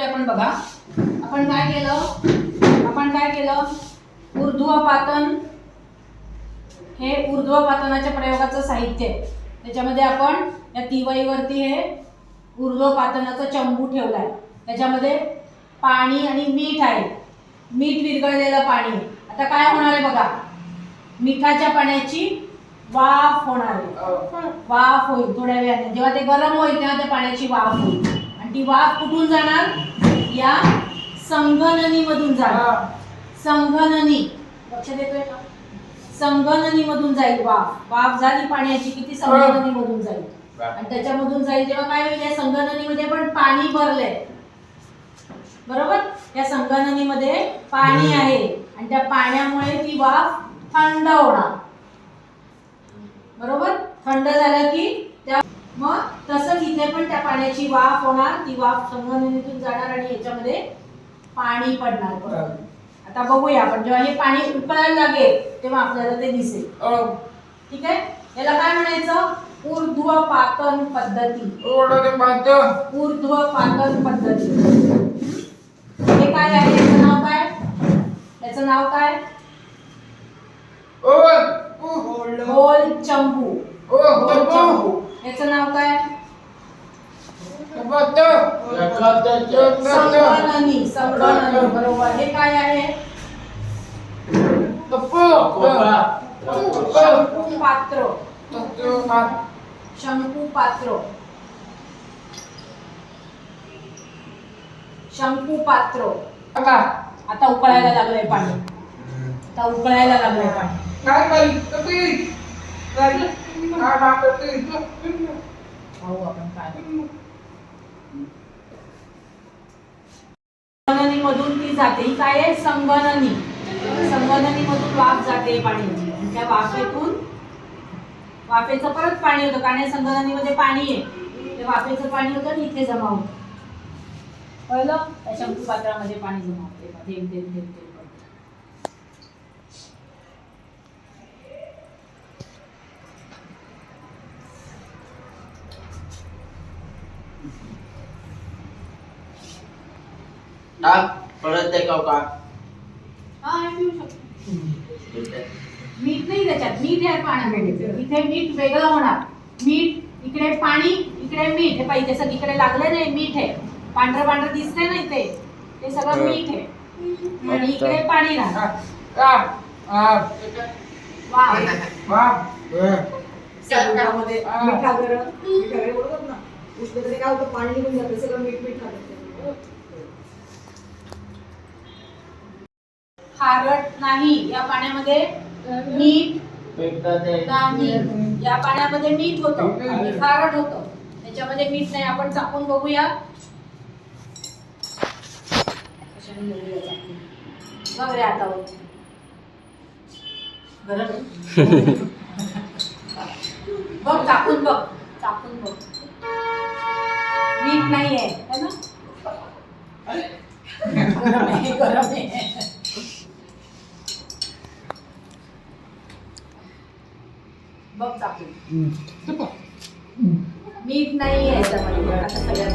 आपण बघा आपण काय केलं ऊर्ध्वपातन हे ऊर्ध्वपातनाच्या प्रयोगाचं साहित्य आहे. त्याच्यामध्ये आपण या तिवईवरती हे ऊर्ध्वपातनाचा चंबू ठेवलाय. त्याच्यामध्ये पाणी आणि मीठ आहे. मीठ विरघळलेलं पाणी. आता काय होणार आहे बघा, मिठाच्या पाण्याची वाफ होणार आहे. वाफ होईल थोड्या वेळाने. जेव्हा ते गरम होईल तेव्हा त्या पाण्याची वाफ होईल आणि ती वाफ कुठून जाणार, या संगणनी मधून जाणार. संगणनी लक्षात येतोय का? संगणनी मधून जाईल वाफ. वाफ झाली पाण्याची की ती संगणनी मधून जाईल आणि त्याच्यामधून जाईल तेव्हा काय होईल, या संगणनी मध्ये पण पाणी भरलंय बरोबर. या संगणनी मध्ये पाणी आहे आणि त्या पाण्यामुळे ती वाफ थंड होणार बरोबर. थंड झालं की त्या मग तसंच इथे पण त्या पाण्याची वाफ होणार. ती वाफ संगणनीतून जाणार आणि याच्यामध्ये पाणी पडणार बरोबर. आता बघूया आपण जेव्हा हे पाणी उकळायला लागेल तेव्हा आपल्याला ते दिसेल. ठीक आहे. याला काय म्हणायचं, ऊर्ध्वपातन पद्धती. ऊर्ध्वपातन पद्धती हे काय आहे, याचं नाव काय, याचं नाव काय, गोल चंबू. गोल चंबू याचं नाव काय, संगणनी. संगणनी बरोबर. हे काय आहे, शंकुपात्र. शंकुपात्र. शंकुपात्र. आता उकळायला लागलंय पाणी. आता उकळायला लागलंय पाणी. आपण काय संगणनी मधून ती जाते. ही काय आहे, संगणनी. संगणनी मधून वाफ जाते पाण्याची आणि त्या वाफेतून वाफेचं परत पाणी होतं कारण संगणनी मध्ये पाणी आहे. त्या वाफेचं पाणी होतं आणि इथे जमा होतं. कळलं, त्या शंकू पात्रामध्ये पाणी जमा होते. थेंब थेंब थेंब थेंब. परत ते का हा पिऊ शकतो. मीठ नाही त्याच्यात, मीठ आहे पाण्यामध्ये. इथे मीठ वेगळं होणार. मीठ इकडे पाणी, इकडे मीठ. हे पाहिजे सगळं इकडे लागलं नाही, मीठ आहे. पांढरं पांढरं दिसतंय ना इथे, ते सगळं मीठ आहे आणि इकडे पाणी राहणार. समुद्रामध्ये मिठागरं बरोबर ना, उष्णतेने काय होतं, पाणी निघून जातं, सगळं मीठ मीठ राहतं. खारट नाही या पाण्यामध्ये, मीठ नाही या पाण्यामध्ये. मीठ होतं आणि खारट होतं, त्याच्यामध्ये मीठ नाही. आपण चाकून बघूया. बघ रे आता बघ, चाकून बघ, चाकून बघ. मीठ नाही आहे ना, गरम आहे, गरम आहे. बघ चाकून, मीठ नाही आहे त्याच्यामध्ये. आता सगळ्यात